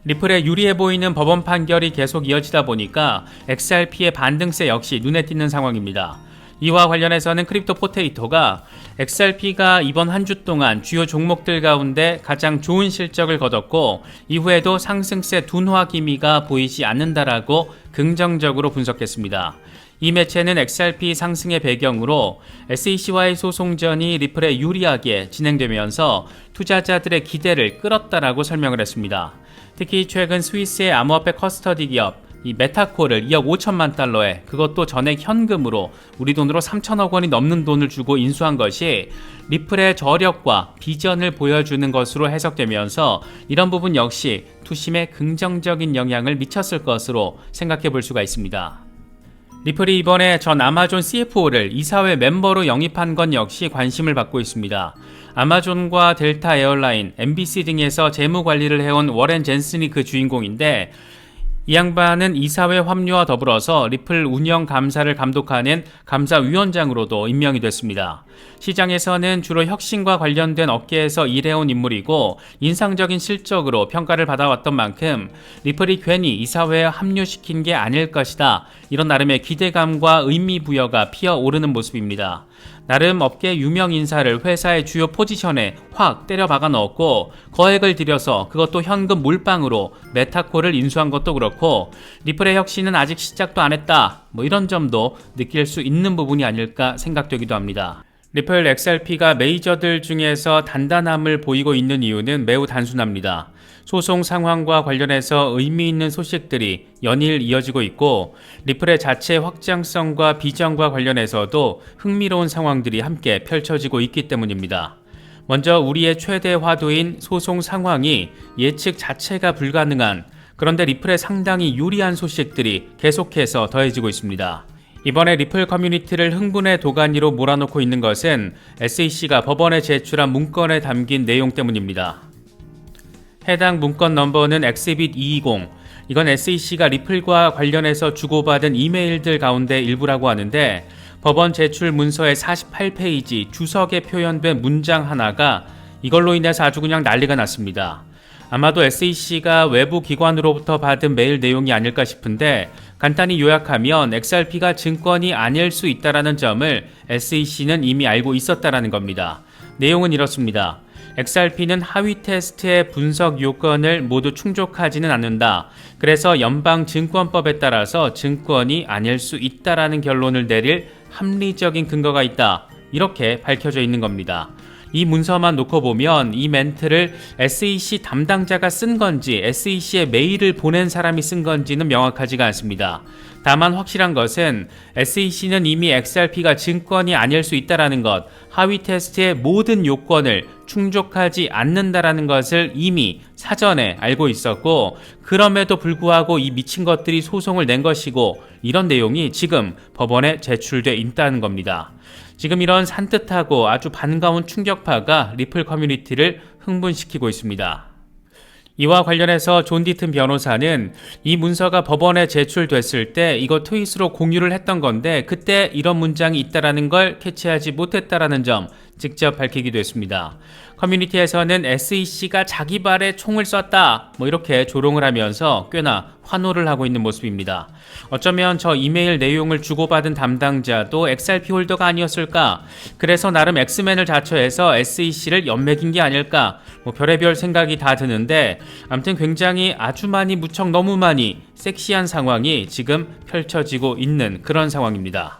리플에 유리해 보이는 법원 판결이 계속 이어지다 보니까 XRP의 반등세 역시 눈에 띄는 상황입니다. 이와 관련해서는 크립토 포테이토가 XRP가 이번 한 주 동안 주요 종목들 가운데 가장 좋은 실적을 거뒀고 이후에도 상승세 둔화 기미가 보이지 않는다라고 긍정적으로 분석했습니다. 이 매체는 XRP 상승의 배경으로 SEC와의 소송전이 리플에 유리하게 진행되면서 투자자들의 기대를 끌었다라고 설명을 했습니다. 특히 최근 스위스의 암호화폐 커스터디 기업 이 메타코를 2억 5천만 달러에 그것도 전액 현금으로 우리 돈으로 3천억 원이 넘는 돈을 주고 인수한 것이 리플의 저력과 비전을 보여주는 것으로 해석되면서 이런 부분 역시 투심에 긍정적인 영향을 미쳤을 것으로 생각해 볼 수가 있습니다. 리플이 이번에 전 아마존 CFO를 이사회 멤버로 영입한 건 역시 관심을 받고 있습니다. 아마존과 델타 에어라인, MBC 등에서 재무 관리를 해온 워렌 젠슨이 그 주인공인데 이 양반은 이사회 합류와 더불어서 리플 운영 감사를 감독하는 감사위원장으로도 임명이 됐습니다. 시장에서는 주로 혁신과 관련된 업계에서 일해온 인물이고 인상적인 실적으로 평가를 받아왔던 만큼 리플이 괜히 이사회에 합류시킨 게 아닐 것이다. 이런 나름의 기대감과 의미 부여가 피어오르는 모습입니다. 나름 업계 유명 인사를 회사의 주요 포지션에 확 때려 박아 넣었고 거액을 들여서 그것도 현금 몰빵으로 메타코를 인수한 것도 그렇고 리플의 혁신은 아직 시작도 안 했다. 이런 점도 느낄 수 있는 부분이 아닐까 생각되기도 합니다. 리플 XRP가 메이저들 중에서 단단함을 보이고 있는 이유는 매우 단순합니다. 소송 상황과 관련해서 의미 있는 소식들이 연일 이어지고 있고 리플의 자체 확장성과 비전과 관련해서도 흥미로운 상황들이 함께 펼쳐지고 있기 때문입니다. 먼저 우리의 최대 화두인 소송 상황이 예측 자체가 불가능한 그런데 리플에 상당히 유리한 소식들이 계속해서 더해지고 있습니다. 이번에 리플 커뮤니티를 흥분의 도가니로 몰아넣고 있는 것은 SEC가 법원에 제출한 문건에 담긴 내용 때문입니다. 해당 문건 넘버는 엑스빗 220. 이건 SEC가 리플과 관련해서 주고받은 이메일들 가운데 일부라고 하는데 법원 제출 문서의 48페이지 주석에 표현된 문장 하나가 이걸로 인해서 아주 그냥 난리가 났습니다. 아마도 SEC가 외부 기관으로부터 받은 메일 내용이 아닐까 싶은데 간단히 요약하면 XRP가 증권이 아닐 수 있다는 점을 SEC는 이미 알고 있었다는 겁니다. 내용은 이렇습니다. XRP는 하위 테스트의 분석 요건을 모두 충족하지는 않는다. 그래서 연방증권법에 따라서 증권이 아닐 수 있다라는 결론을 내릴 합리적인 근거가 있다. 이렇게 밝혀져 있는 겁니다. 이 문서만 놓고 보면 이 멘트를 SEC 담당자가 쓴 건지 SEC에 메일을 보낸 사람이 쓴 건지는 명확하지가 않습니다. 다만 확실한 것은 SEC는 이미 XRP가 증권이 아닐 수 있다는 것, 하위 테스트의 모든 요건을 충족하지 않는다라는 것을 이미 사전에 알고 있었고 그럼에도 불구하고 이 미친 것들이 소송을 낸 것이고 이런 내용이 지금 법원에 제출돼 있다는 겁니다. 지금 이런 산뜻하고 아주 반가운 충격파가 리플 커뮤니티를 흥분시키고 있습니다. 이와 관련해서 존 디튼 변호사는 이 문서가 법원에 제출됐을 때 이거 트윗으로 공유를 했던 건데 그때 이런 문장이 있다라는 걸 캐치하지 못했다라는 점 직접 밝히기도 했습니다. 커뮤니티에서는 SEC가 자기 발에 총을 쐈다 이렇게 조롱을 하면서 꽤나 환호를 하고 있는 모습입니다. 어쩌면 저 이메일 내용을 주고받은 담당자도 XRP 홀더가 아니었을까? 그래서 나름 엑스맨을 자처해서 SEC를 연맥인 게 아닐까? 별의별 생각이 다 드는데 아무튼 굉장히 아주 많이 무척 너무 많이 섹시한 상황이 지금 펼쳐지고 있는 그런 상황입니다.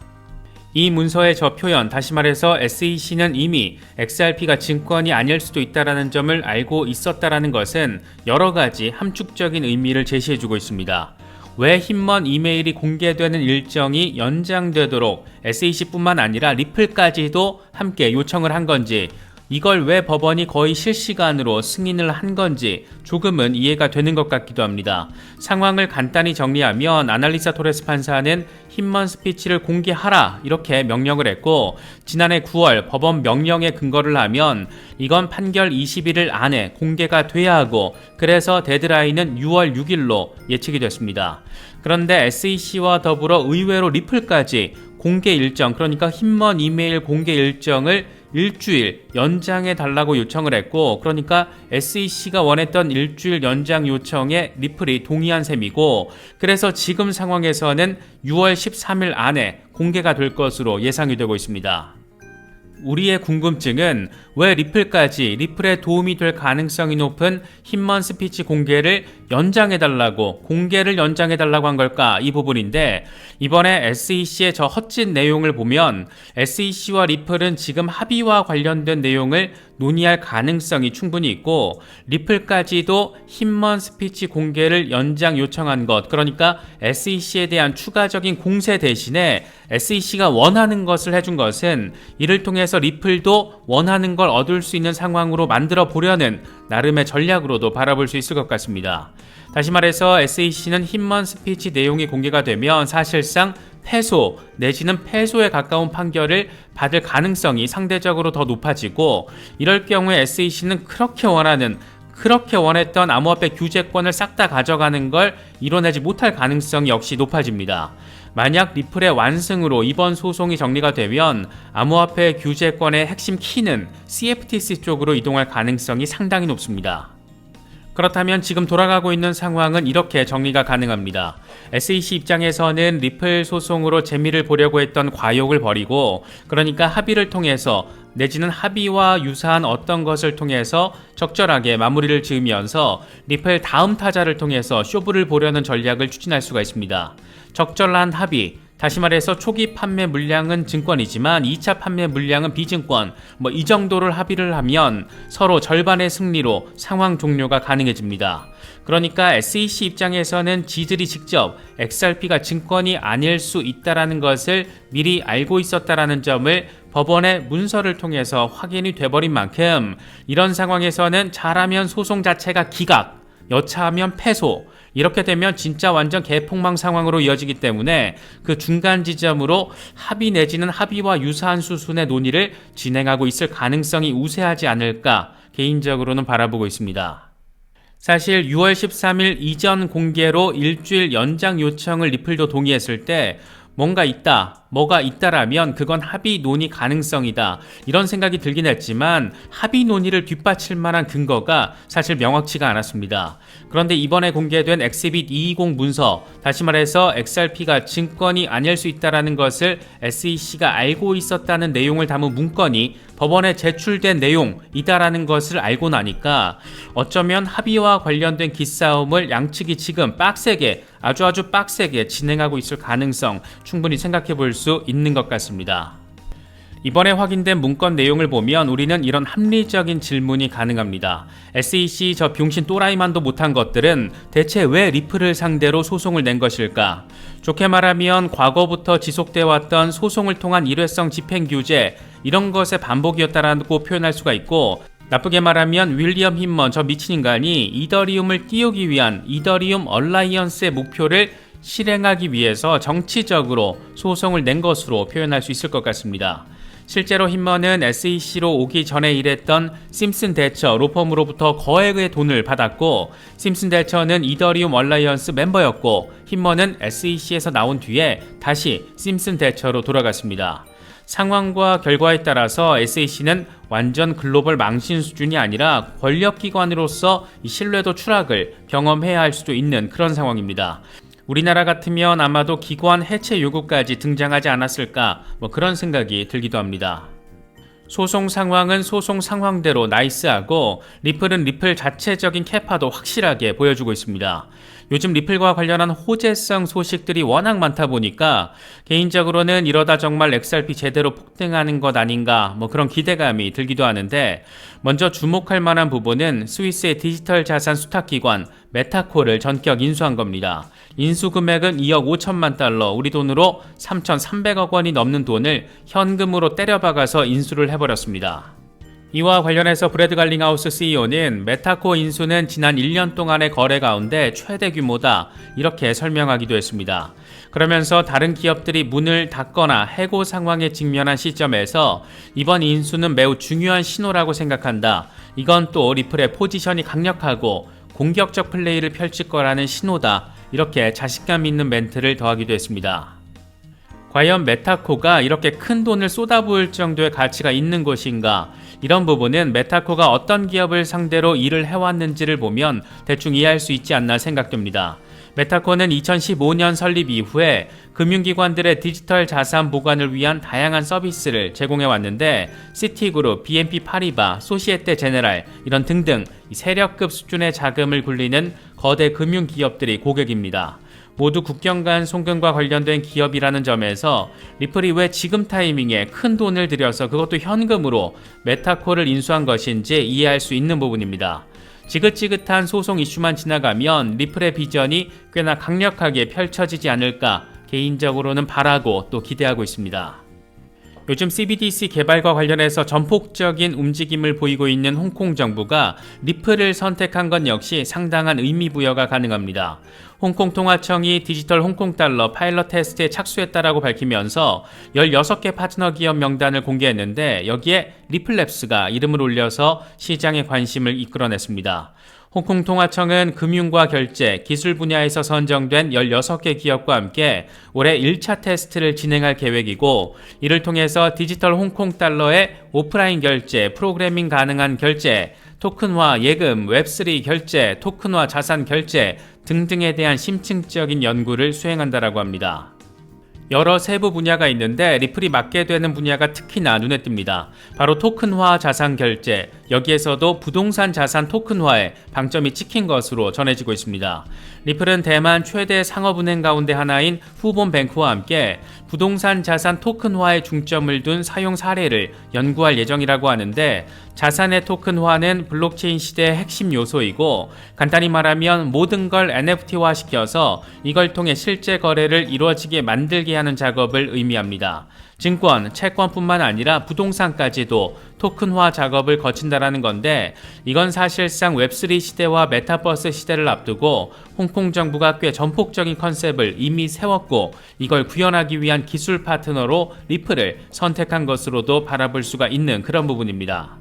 이 문서의 저 표현, 다시 말해서 SEC는 이미 XRP가 증권이 아닐 수도 있다는 점을 알고 있었다는 것은 여러 가지 함축적인 의미를 제시해주고 있습니다. 왜 힘먼 이메일이 공개되는 일정이 연장되도록 SEC뿐만 아니라 리플까지도 함께 요청을 한 건지 이걸 왜 법원이 거의 실시간으로 승인을 한 건지 조금은 이해가 되는 것 같기도 합니다. 상황을 간단히 정리하면 아날리사 토레스 판사는 힘먼 스피치를 공개하라 이렇게 명령을 했고 지난해 9월 법원 명령에 근거를 하면 이건 판결 21일 안에 공개가 돼야 하고 그래서 데드라인은 6월 6일로 예측이 됐습니다. 그런데 SEC와 더불어 의외로 리플까지 공개 일정 그러니까 힘먼 이메일 공개 일정을 일주일 연장해 달라고 요청을 했고, 그러니까 SEC가 원했던 일주일 연장 요청에 리플이 동의한 셈이고, 그래서 지금 상황에서는 6월 13일 안에 공개가 될 것으로 예상이 되고 있습니다. 우리의 궁금증은 왜 리플에 도움이 될 가능성이 높은 힘먼 스피치 공개를 연장해달라고 한 걸까, 이 부분인데, 이번에 SEC의 저 헛짓 내용을 보면 SEC와 리플은 지금 합의와 관련된 내용을 논의할 가능성이 충분히 있고, 리플까지도 힘먼 스피치 공개를 연장 요청한 것, 그러니까 SEC에 대한 추가적인 공세 대신에 SEC가 원하는 것을 해준 것은 이를 통해서 리플도 원하는 걸 얻을 수 있는 상황으로 만들어 보려는 나름의 전략으로도 바라볼 수 있을 것 같습니다. 다시 말해서 SEC는 힘먼 스피치 내용이 공개가 되면 사실상 패소 내지는 패소에 가까운 판결을 받을 가능성이 상대적으로 더 높아지고, 이럴 경우에 SEC는 그렇게 원했던 암호화폐 규제권을 싹 다 가져가는 걸 이뤄내지 못할 가능성이 역시 높아집니다. 만약 리플의 완승으로 이번 소송이 정리가 되면 암호화폐 규제권의 핵심 키는 CFTC 쪽으로 이동할 가능성이 상당히 높습니다. 그렇다면 지금 돌아가고 있는 상황은 이렇게 정리가 가능합니다. SEC 입장에서는 리플 소송으로 재미를 보려고 했던 과욕을 버리고, 그러니까 합의를 통해서 내지는 합의와 유사한 어떤 것을 통해서 적절하게 마무리를 지으면서 리플 다음 타자를 통해서 쇼부를 보려는 전략을 추진할 수가 있습니다. 적절한 합의, 다시 말해서 초기 판매 물량은 증권이지만 2차 판매 물량은 비증권, 이 정도를 합의를 하면 서로 절반의 승리로 상황 종료가 가능해집니다. 그러니까 SEC 입장에서는 지들이 직접 XRP가 증권이 아닐 수 있다는 것을 미리 알고 있었다는 점을 법원의 문서를 통해서 확인이 돼버린 만큼, 이런 상황에서는 잘하면 소송 자체가 기각, 여차하면 패소, 이렇게 되면 진짜 완전 개폭망 상황으로 이어지기 때문에 그 중간 지점으로 합의 내지는 합의와 유사한 수순의 논의를 진행하고 있을 가능성이 우세하지 않을까 개인적으로는 바라보고 있습니다. 사실 6월 13일 이전 공개로 일주일 연장 요청을 리플도 동의했을 때 뭐가 있다라면 그건 합의 논의 가능성이다, 이런 생각이 들긴 했지만 합의 논의를 뒷받칠 만한 근거가 사실 명확치가 않았습니다. 그런데 이번에 공개된 엑스빗 220 문서, 다시 말해서 XRP가 증권이 아닐 수 있다는 것을 SEC가 알고 있었다는 내용을 담은 문건이 법원에 제출된 내용이다라는 것을 알고 나니까 어쩌면 합의와 관련된 기싸움을 양측이 지금 아주 빡세게 진행하고 있을 가능성 충분히 생각해 볼 수 있는 것 같습니다. 이번에 확인된 문건 내용을 보면 우리는 이런 합리적인 질문이 가능합니다. SEC 저 병신 또라이만도 못한 것들은 대체 왜 리플을 상대로 소송을 낸 것일까? 좋게 말하면 과거부터 지속되어 왔던 소송을 통한 일회성 집행규제, 이런 것의 반복이었다라고 표현할 수가 있고, 나쁘게 말하면 윌리엄 힘먼 저 미친 인간이 이더리움을 띄우기 위한 이더리움 얼라이언스의 목표를 실행하기 위해서 정치적으로 소송을 낸 것으로 표현할 수 있을 것 같습니다. 실제로 힘먼은 SEC로 오기 전에 일했던 심슨 대처 로펌으로부터 거액의 돈을 받았고, 심슨 대처는 이더리움 얼라이언스 멤버였고, 힘먼은 SEC에서 나온 뒤에 다시 심슨 대처로 돌아갔습니다. 상황과 결과에 따라서 SEC는 완전 글로벌 망신 수준이 아니라 권력기관으로서 신뢰도 추락을 경험해야 할 수도 있는 그런 상황입니다. 우리나라 같으면 아마도 기관 해체 요구까지 등장하지 않았을까, 그런 생각이 들기도 합니다. 소송 상황은 소송 상황대로 나이스하고, 리플은 리플 자체적인 캐파도 확실하게 보여주고 있습니다. 요즘 리플과 관련한 호재성 소식들이 워낙 많다 보니까 개인적으로는 이러다 정말 XRP 제대로 폭등하는 것 아닌가, 그런 기대감이 들기도 하는데, 먼저 주목할 만한 부분은 스위스의 디지털 자산 수탁기관 메타코를 전격 인수한 겁니다. 인수 금액은 2억 5천만 달러, 우리 돈으로 3,300억 원이 넘는 돈을 현금으로 때려박아서 인수를 해버렸습니다. 이와 관련해서 브래드 갈링하우스 CEO는 메타코 인수는 지난 1년 동안의 거래 가운데 최대 규모다, 이렇게 설명하기도 했습니다. 그러면서 다른 기업들이 문을 닫거나 해고 상황에 직면한 시점에서 이번 인수는 매우 중요한 신호라고 생각한다. 이건 또 리플의 포지션이 강력하고 공격적 플레이를 펼칠 거라는 신호다, 이렇게 자신감 있는 멘트를 더하기도 했습니다. 과연 메타코가 이렇게 큰 돈을 쏟아부을 정도의 가치가 있는 것인가? 이런 부분은 메타코가 어떤 기업을 상대로 일을 해왔는지를 보면 대충 이해할 수 있지 않나 생각됩니다. 메타코는 2015년 설립 이후에 금융기관들의 디지털 자산 보관을 위한 다양한 서비스를 제공해 왔는데 시티그룹, BNP 파리바, 소시에테 제네랄 이런 등등 세력급 수준의 자금을 굴리는 거대 금융기업들이 고객입니다. 모두 국경 간 송금과 관련된 기업이라는 점에서 리플이 왜 지금 타이밍에 큰 돈을 들여서 그것도 현금으로 메타코를 인수한 것인지 이해할 수 있는 부분입니다. 지긋지긋한 소송 이슈만 지나가면 리플의 비전이 꽤나 강력하게 펼쳐지지 않을까 개인적으로는 바라고 또 기대하고 있습니다. 요즘 CBDC 개발과 관련해서 전폭적인 움직임을 보이고 있는 홍콩 정부가 리플을 선택한 것 역시 상당한 의미부여가 가능합니다. 홍콩 통화청이 디지털 홍콩 달러 파일럿 테스트에 착수했다라고 밝히면서 16개 파트너 기업 명단을 공개했는데 여기에 리플랩스가 이름을 올려서 시장의 관심을 이끌어냈습니다. 홍콩 통화청은 금융과 결제, 기술 분야에서 선정된 16개 기업과 함께 올해 1차 테스트를 진행할 계획이고 이를 통해서 디지털 홍콩 달러의 오프라인 결제, 프로그래밍 가능한 결제, 토큰화 예금, 웹3 결제, 토큰화 자산 결제 등등에 대한 심층적인 연구를 수행한다라고 합니다. 여러 세부 분야가 있는데 리플이 맡게 되는 분야가 특히나 눈에 띕니다. 바로 토큰화 자산 결제, 여기에서도 부동산 자산 토큰화에 방점이 찍힌 것으로 전해지고 있습니다. 리플은 대만 최대 상업은행 가운데 하나인 후본뱅크와 함께 부동산 자산 토큰화에 중점을 둔 사용 사례를 연구할 예정이라고 하는데 자산의 토큰화는 블록체인 시대의 핵심 요소이고 간단히 말하면 모든 걸 NFT화 시켜서 이걸 통해 실제 거래를 이루어지게 만들게 하는 작업을 의미합니다. 증권, 채권뿐만 아니라 부동산까지도 토큰화 작업을 거친다라는 건데 이건 사실상 웹3 시대와 메타버스 시대를 앞두고 홍콩 정부가 꽤 전폭적인 컨셉을 이미 세웠고 이걸 구현하기 위한 기술 파트너로 리플을 선택한 것으로도 바라볼 수가 있는 그런 부분입니다.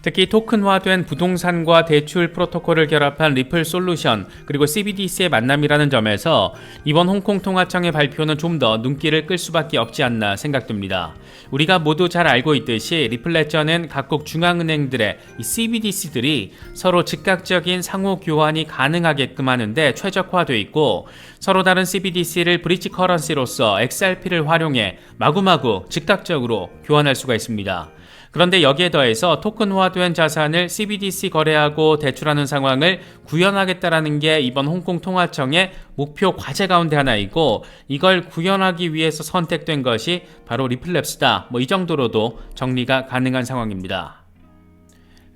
특히 토큰화된 부동산과 대출 프로토콜을 결합한 리플 솔루션 그리고 CBDC의 만남이라는 점에서 이번 홍콩 통화청의 발표는 좀 더 눈길을 끌 수밖에 없지 않나 생각됩니다. 우리가 모두 잘 알고 있듯이 리플레저는 각국 중앙은행들의 이 CBDC들이 서로 즉각적인 상호 교환이 가능하게끔 하는데 최적화되어 있고 서로 다른 CBDC를 브릿지 커런시로서 XRP를 활용해 마구마구 즉각적으로 교환할 수가 있습니다. 그런데 여기에 더해서 토큰화된 자산을 CBDC 거래하고 대출하는 상황을 구현하겠다라는 게 이번 홍콩 통화청의 목표 과제 가운데 하나이고 이걸 구현하기 위해서 선택된 것이 바로 리플랩스다. 이 정도로도 정리가 가능한 상황입니다.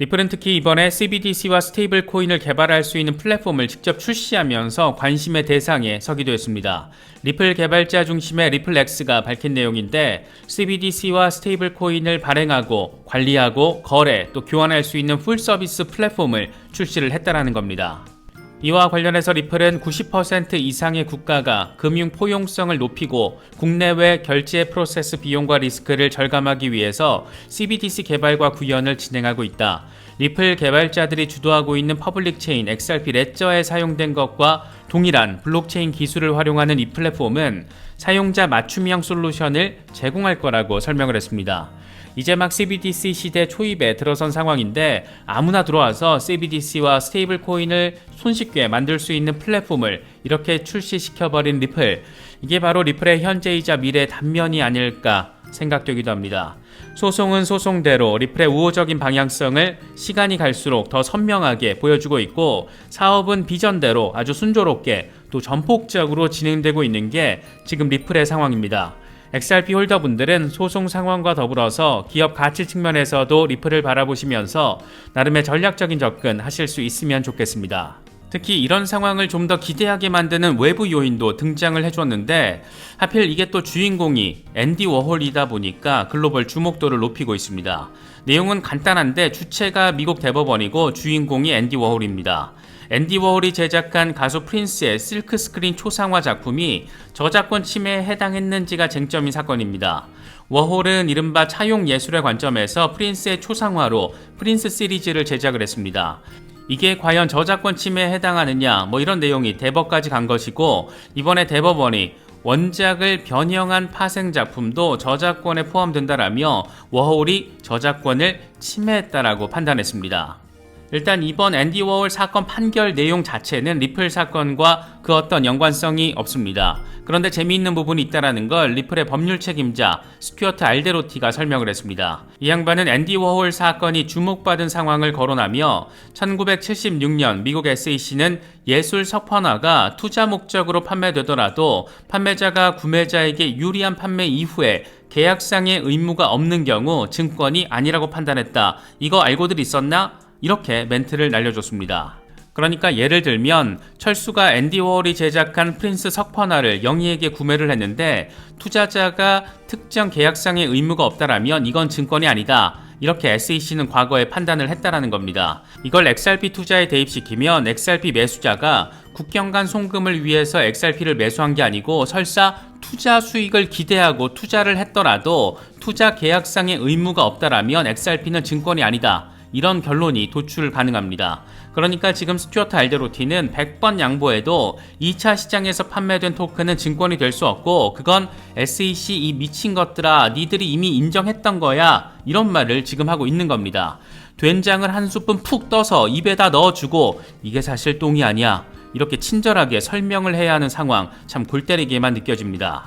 리플은 특히 이번에 CBDC와 스테이블 코인을 개발할 수 있는 플랫폼을 직접 출시하면서 관심의 대상에 서기도 했습니다. 리플 개발자 중심의 리플X가 밝힌 내용인데 CBDC와 스테이블 코인을 발행하고 관리하고 거래 또 교환할 수 있는 풀 서비스 플랫폼을 출시를 했다라는 겁니다. 이와 관련해서 리플은 90% 이상의 국가가 금융 포용성을 높이고 국내외 결제 프로세스 비용과 리스크를 절감하기 위해서 CBDC 개발과 구현을 진행하고 있다. 리플 개발자들이 주도하고 있는 퍼블릭 체인 XRP 레저에 사용된 것과 동일한 블록체인 기술을 활용하는 이 플랫폼은 사용자 맞춤형 솔루션을 제공할 거라고 설명을 했습니다. 이제 막 CBDC 시대 초입에 들어선 상황인데 아무나 들어와서 CBDC와 스테이블 코인을 손쉽게 만들 수 있는 플랫폼을 이렇게 출시시켜버린 리플, 이게 바로 리플의 현재이자 미래 단면이 아닐까 생각되기도 합니다. 소송은 소송대로 리플의 우호적인 방향성을 시간이 갈수록 더 선명하게 보여주고 있고 사업은 비전대로 아주 순조롭게 또 전폭적으로 진행되고 있는 게 지금 리플의 상황입니다. XRP 홀더분들은 소송 상황과 더불어서 기업 가치 측면에서도 리플을 바라보시면서 나름의 전략적인 접근 하실 수 있으면 좋겠습니다. 특히 이런 상황을 좀 더 기대하게 만드는 외부 요인도 등장을 해줬는데 하필 이게 또 주인공이 앤디 워홀이다 보니까 글로벌 주목도를 높이고 있습니다. 내용은 간단한데 주체가 미국 대법원이고 주인공이 앤디 워홀입니다. 앤디 워홀이 제작한 가수 프린스의 실크 스크린 초상화 작품이 저작권 침해에 해당했는지가 쟁점인 사건입니다. 워홀은 이른바 차용 예술의 관점에서 프린스의 초상화로 프린스 시리즈를 제작을 했습니다. 이게 과연 저작권 침해에 해당하느냐 이런 내용이 대법까지 간 것이고 이번에 대법원이 원작을 변형한 파생 작품도 저작권에 포함된다라며 워홀이 저작권을 침해했다라고 판단했습니다. 일단 이번 앤디 워홀 사건 판결 내용 자체는 리플 사건과 그 어떤 연관성이 없습니다. 그런데 재미있는 부분이 있다는 걸 리플의 법률 책임자 스튜어트 알데로티가 설명을 했습니다. 이 양반은 앤디 워홀 사건이 주목받은 상황을 거론하며 1976년 미국 SEC는 예술 석판화가 투자 목적으로 판매되더라도 판매자가 구매자에게 유리한 판매 이후에 계약상의 의무가 없는 경우 증권이 아니라고 판단했다. 이거 알고들 있었나? 이렇게 멘트를 날려줬습니다. 그러니까 예를 들면 철수가 앤디 워홀이 제작한 프린스 석판화를 영희에게 구매를 했는데 투자자가 특정 계약상의 의무가 없다라면 이건 증권이 아니다. 이렇게 SEC는 과거에 판단을 했다라는 겁니다. 이걸 XRP 투자에 대입시키면 XRP 매수자가 국경 간 송금을 위해서 XRP를 매수한 게 아니고 설사 투자 수익을 기대하고 투자를 했더라도 투자 계약상의 의무가 없다라면 XRP는 증권이 아니다. 이런 결론이 도출 가능합니다. 그러니까 지금 스튜어트 알데로티는 100번 양보해도 2차 시장에서 판매된 토큰은 증권이 될 수 없고 그건 SEC 이 미친 것들아 니들이 이미 인정했던 거야 이런 말을 지금 하고 있는 겁니다. 된장을 한 스푼 푹 떠서 입에다 넣어주고 이게 사실 똥이 아니야 이렇게 친절하게 설명을 해야 하는 상황 참 골 때리게만 느껴집니다.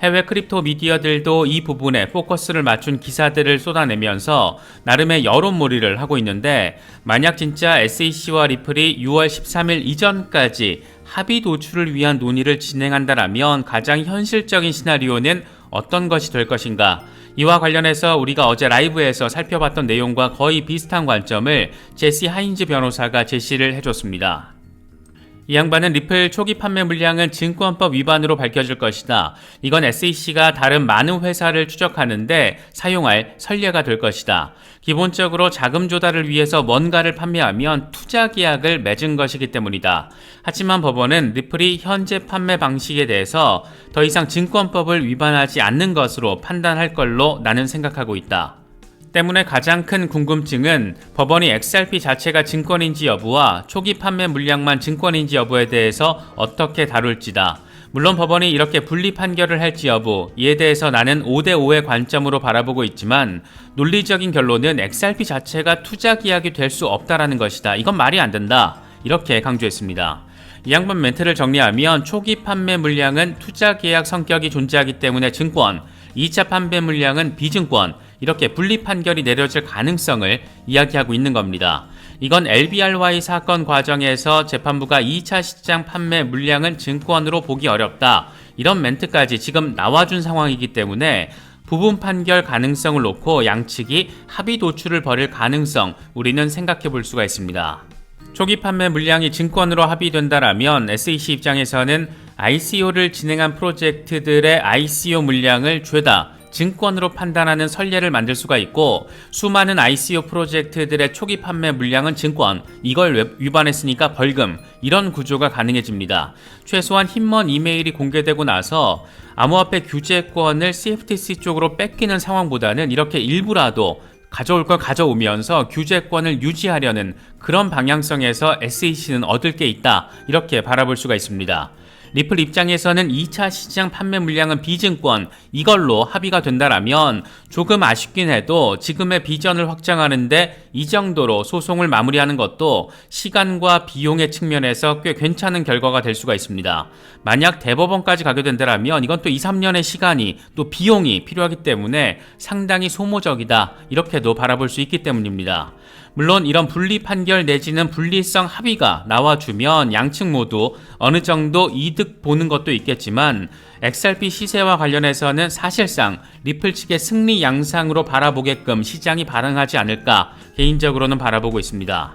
해외 크립토 미디어들도 이 부분에 포커스를 맞춘 기사들을 쏟아내면서 나름의 여론몰이를 하고 있는데 만약 진짜 SEC와 리플이 6월 13일 이전까지 합의 도출을 위한 논의를 진행한다라면 가장 현실적인 시나리오는 어떤 것이 될 것인가? 이와 관련해서 우리가 어제 라이브에서 살펴봤던 내용과 거의 비슷한 관점을 제시 하인즈 변호사가 제시를 해줬습니다. 이 양반은 리플 초기 판매 물량은 증권법 위반으로 밝혀질 것이다. 이건 SEC가 다른 많은 회사를 추적하는데 사용할 선례가 될 것이다. 기본적으로 자금 조달을 위해서 뭔가를 판매하면 투자 계약을 맺은 것이기 때문이다. 하지만 법원은 리플이 현재 판매 방식에 대해서 더 이상 증권법을 위반하지 않는 것으로 판단할 걸로 나는 생각하고 있다. 때문에 가장 큰 궁금증은 법원이 XRP 자체가 증권인지 여부와 초기 판매 물량만 증권인지 여부에 대해서 어떻게 다룰지다. 물론 법원이 이렇게 분리 판결을 할지 여부, 이에 대해서 나는 5대5의 관점으로 바라보고 있지만 논리적인 결론은 XRP 자체가 투자 계약이 될 수 없다라는 것이다. 이건 말이 안 된다. 이렇게 강조했습니다. 이 양반 멘트를 정리하면 초기 판매 물량은 투자 계약 성격이 존재하기 때문에 증권, 2차 판매 물량은 비증권, 이렇게 분리 판결이 내려질 가능성을 이야기하고 있는 겁니다. 이건 LBRY 사건 과정에서 재판부가 2차 시장 판매 물량은 증권으로 보기 어렵다. 이런 멘트까지 지금 나와준 상황이기 때문에 부분 판결 가능성을 놓고 양측이 합의 도출을 벌일 가능성 우리는 생각해 볼 수가 있습니다. 초기 판매 물량이 증권으로 합의된다라면 SEC 입장에서는 ICO를 진행한 프로젝트들의 ICO 물량을 죄다 증권으로 판단하는 선례를 만들 수가 있고 수많은 ICO 프로젝트들의 초기 판매 물량은 증권, 이걸 위반했으니까 벌금, 이런 구조가 가능해집니다. 최소한 흰먼 이메일이 공개되고 나서 암호화폐 규제권을 CFTC 쪽으로 뺏기는 상황보다는 이렇게 일부라도 가져올 걸 가져오면서 규제권을 유지하려는 그런 방향성에서 SEC는 얻을 게 있다, 이렇게 바라볼 수가 있습니다. 리플 입장에서는 2차 시장 판매 물량은 비증권, 이걸로 합의가 된다라면 조금 아쉽긴 해도 지금의 비전을 확장하는데 이 정도로 소송을 마무리하는 것도 시간과 비용의 측면에서 꽤 괜찮은 결과가 될 수가 있습니다. 만약 대법원까지 가게 된다라면 이건 또 2, 3년의 시간이 또 비용이 필요하기 때문에 상당히 소모적이다, 이렇게도 바라볼 수 있기 때문입니다. 물론 이런 분리 판결 내지는 분리성 합의가 나와주면 양측 모두 어느 정도 이득 보는 것도 있겠지만 XRP 시세와 관련해서는 사실상 리플 측의 승리 양상으로 바라보게끔 시장이 반응하지 않을까 개인적으로는 바라보고 있습니다.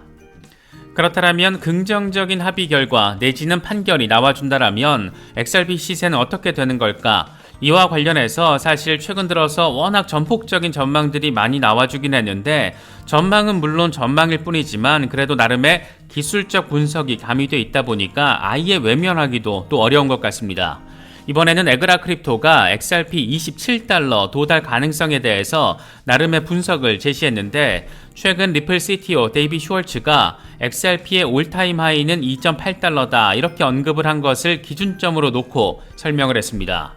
그렇다면 긍정적인 합의 결과 내지는 판결이 나와준다라면 XRP 시세는 어떻게 되는 걸까? 이와 관련해서 사실 최근 들어서 워낙 전폭적인 전망들이 많이 나와주긴 했는데 전망은 물론 전망일 뿐이지만 그래도 나름의 기술적 분석이 가미되어 있다 보니까 아예 외면하기도 또 어려운 것 같습니다. 이번에는 에그라 크립토가 XRP 27달러 도달 가능성에 대해서 나름의 분석을 제시했는데 최근 리플 CTO 데이비 슈월츠가 XRP의 올타임 하이는 2.8달러다 이렇게 언급을 한 것을 기준점으로 놓고 설명을 했습니다.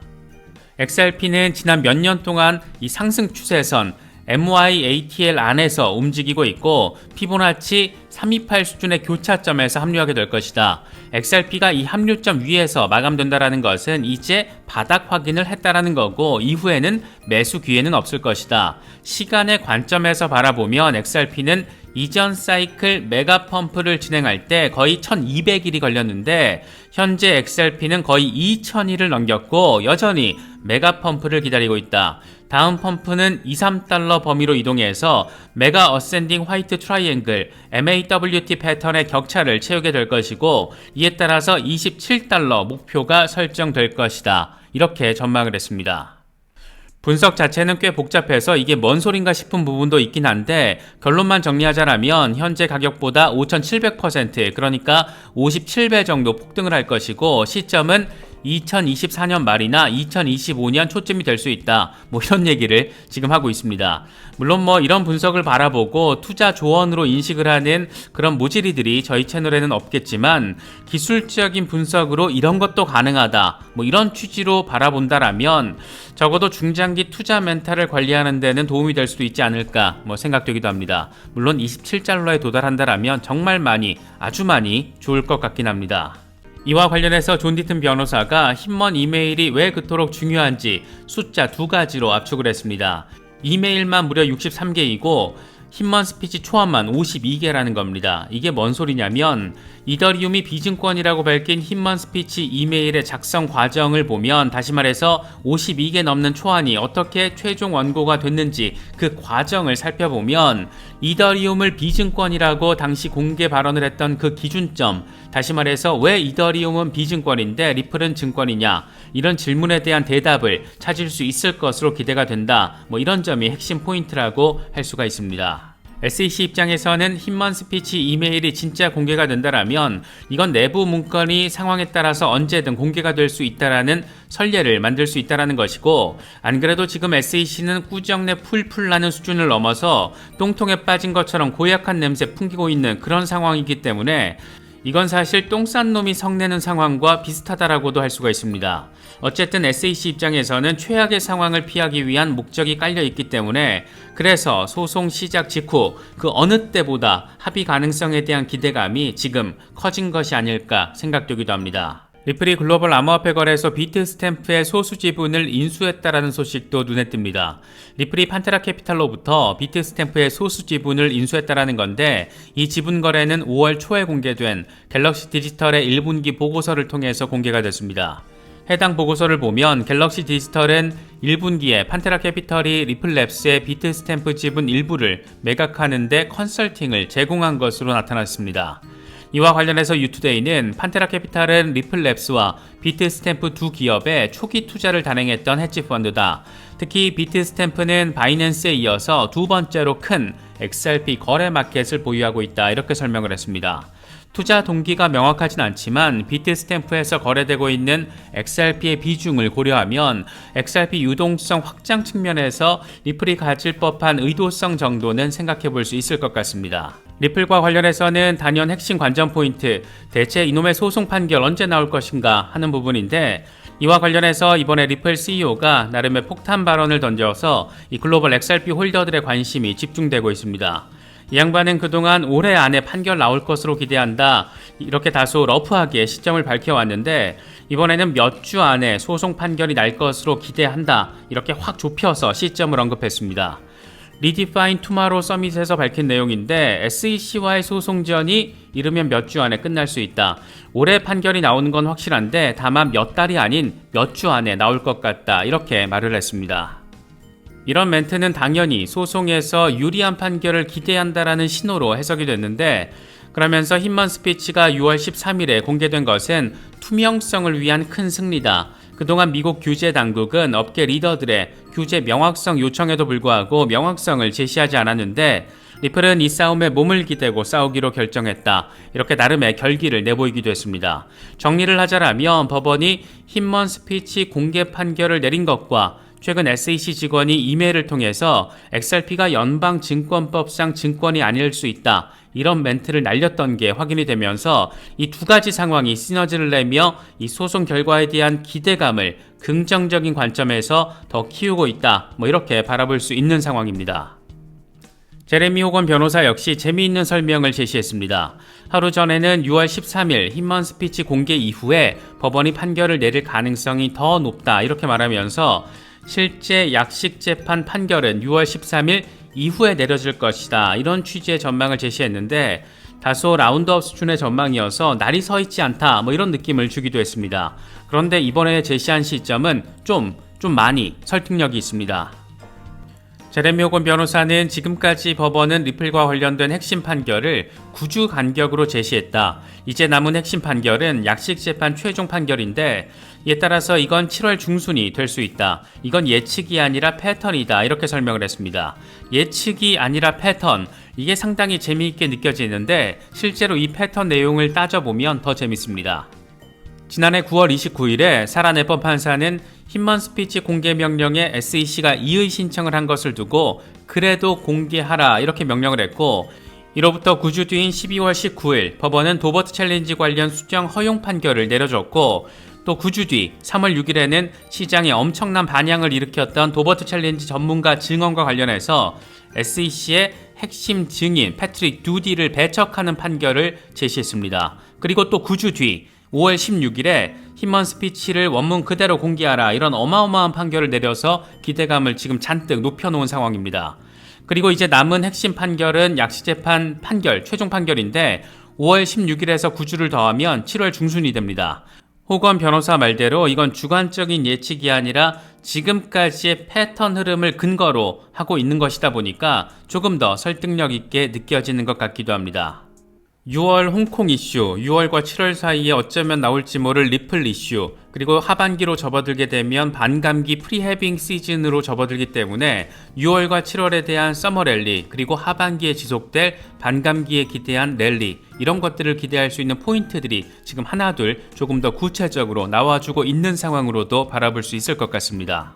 XRP는 지난 몇 년 동안 이 상승 추세선 MYATL 안에서 움직이고 있고 피보나치 328 수준의 교차점에서 합류하게 될 것이다. XRP가 이 합류점 위에서 마감된다라는 것은 이제 바닥 확인을 했다라는 거고 이후에는 매수 기회는 없을 것이다. 시간의 관점에서 바라보면 XRP는 이전 사이클 메가 펌프를 진행할 때 거의 1200일이 걸렸는데 현재 XRP는 거의 2000일을 넘겼고 여전히 메가 펌프를 기다리고 있다. 다음 펌프는 2-3달러 범위로 이동해서 메가 어센딩 화이트 트라이앵글 MAWT 패턴의 격차를 채우게 될 것이고 이에 따라서 27달러 목표가 설정될 것이다. 이렇게 전망을 했습니다. 분석 자체는 꽤 복잡해서 이게 뭔 소린가 싶은 부분도 있긴 한데 결론만 정리하자라면 현재 가격보다 5,700% 그러니까 57배 정도 폭등을 할 것이고 시점은 2024년 말이나 2025년 초쯤이 될 수 있다. 이런 얘기를 지금 하고 있습니다. 물론 이런 분석을 바라보고 투자 조언으로 인식을 하는 그런 모질이들이 저희 채널에는 없겠지만 기술적인 분석으로 이런 것도 가능하다. 이런 취지로 바라본다라면 적어도 중장기 투자 멘탈을 관리하는 데는 도움이 될 수도 있지 않을까 생각되기도 합니다. 물론 27달러에 도달한다라면 정말 많이 아주 많이 좋을 것 같긴 합니다. 이와 관련해서 존 디튼 변호사가 힘먼 이메일이 왜 그토록 중요한지 숫자 2가지로 압축을 했습니다. 이메일만 무려 63개이고 힘먼 스피치 초안만 52개라는 겁니다. 이게 뭔 소리냐면 이더리움이 비증권이라고 밝힌 힘먼 스피치 이메일의 작성 과정을 보면 다시 말해서 52개 넘는 초안이 어떻게 최종 원고가 됐는지 그 과정을 살펴보면 이더리움을 비증권이라고 당시 공개 발언을 했던 그 기준점, 다시 말해서 왜 이더리움은 비증권인데 리플은 증권이냐, 이런 질문에 대한 대답을 찾을 수 있을 것으로 기대가 된다. 이런 점이 핵심 포인트라고 할 수가 있습니다. SEC 입장에서는 힘먼 스피치 이메일이 진짜 공개가 된다라면 이건 내부 문건이 상황에 따라서 언제든 공개가 될 수 있다라는 선례를 만들 수 있다라는 것이고, 안 그래도 지금 SEC는 꾸정내 풀풀 나는 수준을 넘어서 똥통에 빠진 것처럼 고약한 냄새 풍기고 있는 그런 상황이기 때문에 이건 사실 똥 싼 놈이 성내는 상황과 비슷하다라고도 할 수가 있습니다. 어쨌든 SEC 입장에서는 최악의 상황을 피하기 위한 목적이 깔려 있기 때문에 그래서 소송 시작 직후 그 어느 때보다 합의 가능성에 대한 기대감이 지금 커진 것이 아닐까 생각되기도 합니다. 리플이 글로벌 암호화폐 거래소 비트스탬프의 소수 지분을 인수했다라는 소식도 눈에 띕니다. 리플이 판테라 캐피탈로부터 비트스탬프의 소수 지분을 인수했다라는 건데 이 지분 거래는 5월 초에 공개된 갤럭시 디지털의 1분기 보고서를 통해서 공개가 됐습니다. 해당 보고서를 보면 갤럭시 디지털은 1분기에 판테라 캐피털이 리플랩스의 비트스탬프 지분 일부를 매각하는 데 컨설팅을 제공한 것으로 나타났습니다. 이와 관련해서 유투데이는 판테라 캐피탈은 리플랩스와 비트스탬프 두 기업에 초기 투자를 단행했던 헤지펀드다. 특히 비트스탬프는 바이낸스에 이어서 두 번째로 큰 XRP 거래 마켓을 보유하고 있다. 이렇게 설명을 했습니다. 투자 동기가 명확하진 않지만 비트스탬프에서 거래되고 있는 XRP의 비중을 고려하면 XRP 유동성 확장 측면에서 리플이 가질 법한 의도성 정도는 생각해 볼 수 있을 것 같습니다. 리플과 관련해서는 단연 핵심 관전 포인트, 대체 이놈의 소송 판결 언제 나올 것인가 하는 부분인데 이와 관련해서 이번에 리플 CEO가 나름의 폭탄 발언을 던져서 이 글로벌 XRP 홀더들의 관심이 집중되고 있습니다. 이 양반은 그동안 올해 안에 판결 나올 것으로 기대한다, 이렇게 다소 러프하게 시점을 밝혀왔는데 이번에는 몇 주 안에 소송 판결이 날 것으로 기대한다, 이렇게 확 좁혀서 시점을 언급했습니다. 리디파인 투마로 서밋에서 밝힌 내용인데 SEC와의 소송전이 이르면 몇 주 안에 끝날 수 있다. 올해 판결이 나오는 건 확실한데 다만 몇 달이 아닌 몇 주 안에 나올 것 같다, 이렇게 말을 했습니다. 이런 멘트는 당연히 소송에서 유리한 판결을 기대한다라는 신호로 해석이 됐는데 그러면서 힘먼 스피치가 6월 13일에 공개된 것은 투명성을 위한 큰 승리다. 그동안 미국 규제 당국은 업계 리더들의 규제 명확성 요청에도 불구하고 명확성을 제시하지 않았는데 리플은 이 싸움에 몸을 기대고 싸우기로 결정했다. 이렇게 나름의 결기를 내보이기도 했습니다. 정리를 하자라면 법원이 힘먼 스피치 공개 판결을 내린 것과 최근 SEC 직원이 이메일을 통해서 XRP가 연방증권법상 증권이 아닐 수 있다, 이런 멘트를 날렸던 게 확인이 되면서 이 두 가지 상황이 시너지를 내며 이 소송 결과에 대한 기대감을 긍정적인 관점에서 더 키우고 있다. 이렇게 바라볼 수 있는 상황입니다. 제레미 호건 변호사 역시 재미있는 설명을 제시했습니다. 하루 전에는 6월 13일 힌먼 스피치 공개 이후에 법원이 판결을 내릴 가능성이 더 높다 이렇게 말하면서 실제 약식 재판 판결은 6월 13일 이후에 내려질 것이다 이런 취지의 전망을 제시했는데 다소 라운드업 수준의 전망이어서 날이 서 있지 않다 이런 느낌을 주기도 했습니다. 그런데 이번에 제시한 시점은 좀 많이 설득력이 있습니다. 제레미 호건 변호사는 지금까지 법원은 리플과 관련된 핵심 판결을 9주 간격으로 제시했다. 이제 남은 핵심 판결은 약식 재판 최종 판결인데 이에 따라서 이건 7월 중순이 될 수 있다. 이건 예측이 아니라 패턴이다. 이렇게 설명을 했습니다. 예측이 아니라 패턴. 이게 상당히 재미있게 느껴지는데 실제로 이 패턴 내용을 따져보면 더 재밌습니다. 지난해 9월 29일에 사라 네퍼 판사는 힌먼 스피치 공개 명령에 SEC가 이의 신청을 한 것을 두고 그래도 공개하라 이렇게 명령을 했고 이로부터 9주 뒤인 12월 19일 법원은 도버트 챌린지 관련 수정 허용 판결을 내려줬고 또 9주 뒤 3월 6일에는 시장에 엄청난 반향을 일으켰던 도버트 챌린지 전문가 증언과 관련해서 SEC의 핵심 증인 패트릭 두디를 배척하는 판결을 제시했습니다. 그리고 또 9주 뒤 5월 16일에 힌먼 스피치를 원문 그대로 공개하라 이런 어마어마한 판결을 내려서 기대감을 지금 잔뜩 높여놓은 상황입니다. 그리고 이제 남은 핵심 판결은 약식재판 판결, 최종 판결인데 5월 16일에서 9주를 더하면 7월 중순이 됩니다. 호건 변호사 말대로 이건 주관적인 예측이 아니라 지금까지의 패턴 흐름을 근거로 하고 있는 것이다 보니까 조금 더 설득력 있게 느껴지는 것 같기도 합니다. 6월 홍콩 이슈, 6월과 7월 사이에 어쩌면 나올지 모를 리플 이슈, 그리고 하반기로 접어들게 되면 반감기 프리헤빙 시즌으로 접어들기 때문에 6월과 7월에 대한 서머 랠리, 그리고 하반기에 지속될 반감기에 기대한 랠리, 이런 것들을 기대할 수 있는 포인트들이 지금 하나둘 조금 더 구체적으로 나와주고 있는 상황으로도 바라볼 수 있을 것 같습니다.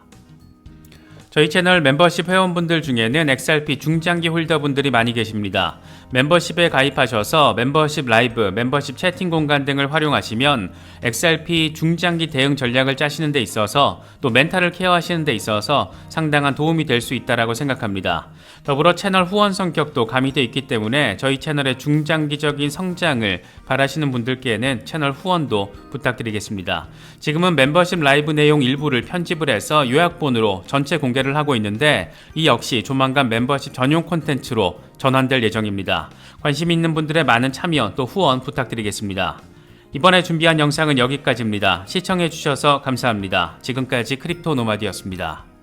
저희 채널 멤버십 회원분들 중에는 XRP 중장기 홀더분들이 많이 계십니다. 멤버십에 가입하셔서 멤버십 라이브, 멤버십 채팅 공간 등을 활용하시면 XRP 중장기 대응 전략을 짜시는 데 있어서 또 멘탈을 케어하시는 데 있어서 상당한 도움이 될 수 있다고 생각합니다. 더불어 채널 후원 성격도 가미되어 있기 때문에 저희 채널의 중장기적인 성장을 바라시는 분들께는 채널 후원도 부탁드리겠습니다. 지금은 멤버십 라이브 내용 일부를 편집을 해서 요약본으로 전체 공개를 하고 있는데 이 역시 조만간 멤버십 전용 콘텐츠로 전환될 예정입니다. 관심 있는 분들의 많은 참여 또 후원 부탁드리겠습니다. 이번에 준비한 영상은 여기까지입니다. 시청해주셔서 감사합니다. 지금까지 크립토 노마드였습니다.